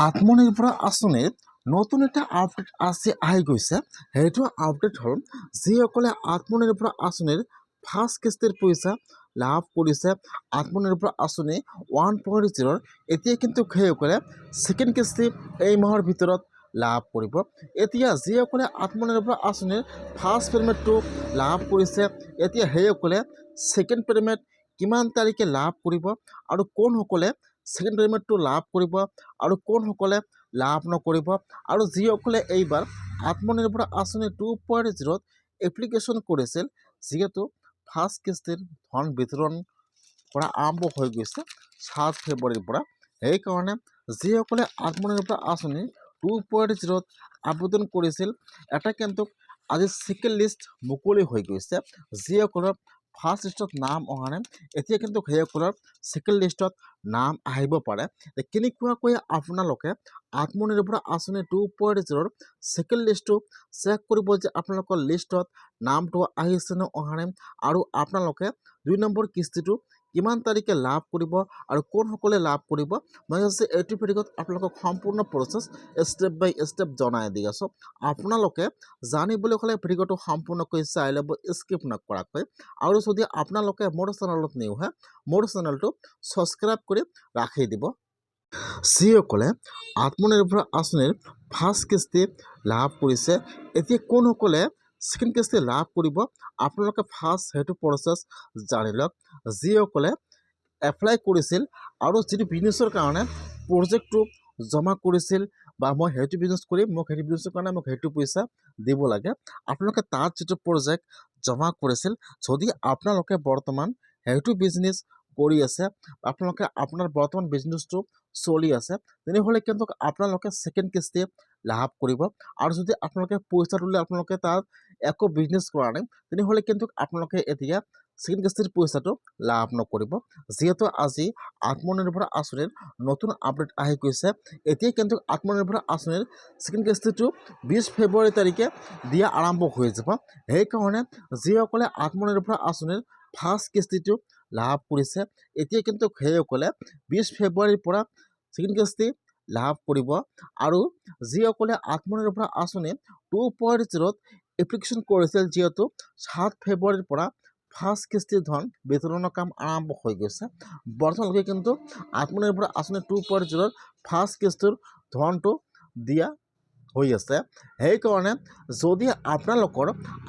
আত্মনিৰ্ভৰ আঁচনিৰ নতুন এটা আপডেট আজি আহি গৈছে। সেইটো আপডেট হ'ল যিসকলে আত্মনিৰ্ভৰ আঁচনিৰ ফাৰ্ষ্ট কিস্তিৰ পইচা লাভ কৰিছে। আত্মনিৰ্ভৰ আঁচনি 1.0 এতিয়া কিন্তু সেইসকলে ছেকেণ্ড কিস্তি এই মাহৰ ভিতৰত লাভ কৰিব। এতিয়া যিসকলে আত্মনিৰ্ভৰ আঁচনিৰ ফাৰ্ষ্ট পে'মেণ্টটো লাভ কৰিছে, এতিয়া সেইসকলে ছেকেণ্ড পে'মেণ্ট কিমান তাৰিখে লাভ কৰিব আৰু কোনসকলে ছেকেণ্ড পে'মেণ্টটো লাভ কৰিব আৰু কোনসকলে লাভ নকৰিব, আৰু যিসকলে এইবাৰ আত্মনিৰ্ভৰ আঁচনি 2.0 এপ্লিকেশ্যন কৰিছিল, যিহেতু ফাৰ্ষ্ট কিস্তিৰ ধন বিতৰণ কৰা আৰম্ভ হৈ গৈছে 7 ফেব্ৰুৱাৰীৰ পৰা। সেইকাৰণে যিসকলে আত্মনিৰ্ভৰ আঁচনি 2.0 আবেদন কৰিছিল, এটা কিন্তু আজি ছেকেণ্ড লিষ্ট মুকলি হৈ গৈছে। যিসকলৰ ফাৰ্ষ্ট লিষ্টত নাম অহা নাই, এতিয়া কিন্তু সেইসকলৰ ছেকেণ্ড লিষ্টত নাম আহিব পাৰে। কেনেকুৱাকৈ আপোনালোকে আত্মনিৰ্ভৰ আঁচনি 2.0 ছেকেণ্ড লিষ্টটো চেক কৰিব যে আপোনালোকৰ লিষ্টত নামটো আহিছে নে অহা নাই, আৰু আপোনালোকে 2 নম্বৰ কিস্তিটো কিমান তাৰিখে লাভ কৰিব আৰু কোনসকলে লাভ কৰিব। মই ভাবিছোঁ এইটো ভিডিঅ'ত আপোনালোকক সম্পূৰ্ণ প্ৰচেছ ষ্টেপ বাই ষ্টেপ জনাই দি আছোঁ। আপোনালোকে জানিবলৈ হ'লে ভিডিঅ'টো সম্পূৰ্ণকৈ চাই ল'ব, স্কিপ নকৰাকৈ। আৰু যদি আপোনালোকে মোৰ চেনেলত নিউ হয়, মোৰ চেনেলটো ছাবস্ক্ৰাইব কৰি ৰাখি দিব। যিসকলে আত্মনিৰ্ভৰ আঁচনিৰ ফাৰ্ষ্ট কিস্তি লাভ কৰিছে, এতিয়া কোনসকলে ছেকেণ্ড কিস্তি লাভ কৰিব, আপোনালোকে ফাৰ্ষ্ট সেইটো প্ৰচেছ জানি লওক। যিসকলে এপ্লাই কৰিছিল আৰু যিটো বিজনেছৰ কাৰণে প্ৰজেক্টটো জমা কৰিছিল, বা মই সেইটো বিজনেছ কৰিম, মোক সেইটো বিজনেছৰ কাৰণে মোক সেইটো পইচা দিব লাগে, আপোনালোকে তাত যিটো প্ৰজেক্ট জমা কৰিছিল, যদি আপোনালোকে বৰ্তমান সেইটো বিজনেছ কৰি আছে, আপোনালোকে আপোনাৰ বৰ্তমান বিজনেছটো চলি আছে, তেনেহ'লে কিন্তু আপোনালোকে ছেকেণ্ড কিস্তি লাভ কৰিব। আৰু যদি আপোনালোকে পইচা তোলে, আপোনালোকে তাত একো বিজনেছ কৰা নাই, তেনেহ'লে কিন্তু আপোনালোকে এতিয়া ছেকেণ্ড কিস্তিৰ পইচাটো লাভ নকৰিব। যিহেতু আজি আত্মনিৰ্ভৰ আঁচনিৰ নতুন আপডেট আহি গৈছে, এতিয়া কিন্তু আত্মনিৰ্ভৰ আঁচনিৰ ছেকেণ্ড কিস্তিটো 20 ফেব্ৰুৱাৰী তাৰিখে দিয়া আৰম্ভ হৈ যাব। সেইকাৰণে যিসকলে আত্মনিৰ্ভৰ আঁচনিৰ ফাৰ্ষ্ট কিস্তিটো লাভ কৰিছে, এতিয়া কিন্তু সেইসকলে 20 ফেব্ৰুৱাৰীৰ পৰা ছেকেণ্ড কিস্তি লাভ কৰিব। আৰু যিসকলে আত্মনিৰ্ভৰ আঁচনি 2.0 এপ্লিকেশ্যন কৰিছিল, যিহেতু 7 ফেব্ৰুৱাৰীৰ পৰা ফাৰ্ষ্ট কিস্তিৰ ধন বিতৰণৰ কাম আৰম্ভ হৈ গৈছে, বৰ্তমানলৈকে কিন্তু আত্মনিৰ্ভৰ আঁচনি 2.0 ফাৰ্ষ্ট কিস্তিৰ ধনটো দিয়া হৈ আছে। সেইকাৰণে যদি আপোনালোকৰ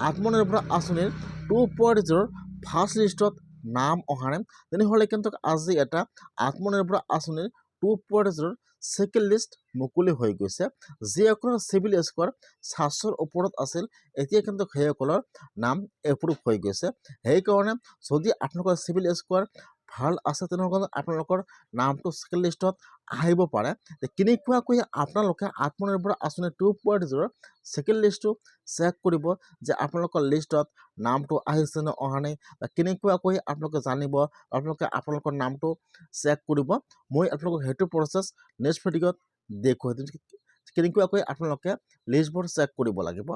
আত্মনিৰ্ভৰ আঁচনিৰ 2.0 ফাৰ্ষ্ট লিষ্টত নাম অহা নাই, তেনেহ'লে কিন্তু আজি এটা আত্মনিৰ্ভৰ আঁচনিৰ 2.0 ছেকেণ্ড লিষ্ট মুকলি হৈ গৈছে। যিসকলৰ চিভিল স্ক'ৰ 700ৰ ওপৰত আছিল, এতিয়া কিন্তু সেইসকলৰ নাম এপ্ৰুভ হৈ গৈছে। সেইকাৰণে যদি আপোনালোকৰ চিভিল স্ক'ৰ ভাল আছে, তেনেহ'লে আপোনালোকৰ নামটো ছেকেণ্ড লিষ্টত আহিব পাৰে। কেনেকুৱাকৈ আপোনালোকে আত্মনিৰ্ভৰ আঁচনি 2.0 ছেকেণ্ড লিষ্টটো চেক কৰিব যে আপোনালোকৰ লিষ্টত নামটো আহিছে নে অহা নাই, বা কেনেকুৱাকৈ আপোনালোকে জানিব, আপোনালোকৰ নামটো চেক কৰিব, মই আপোনালোকক সেইটো প্ৰচেছ নেক্সট ভিডিঅ'ত দেখুৱাই দিম, কেনেকুৱাকৈ আপোনালোকে লিষ্টবোৰ চেক কৰিব লাগিব।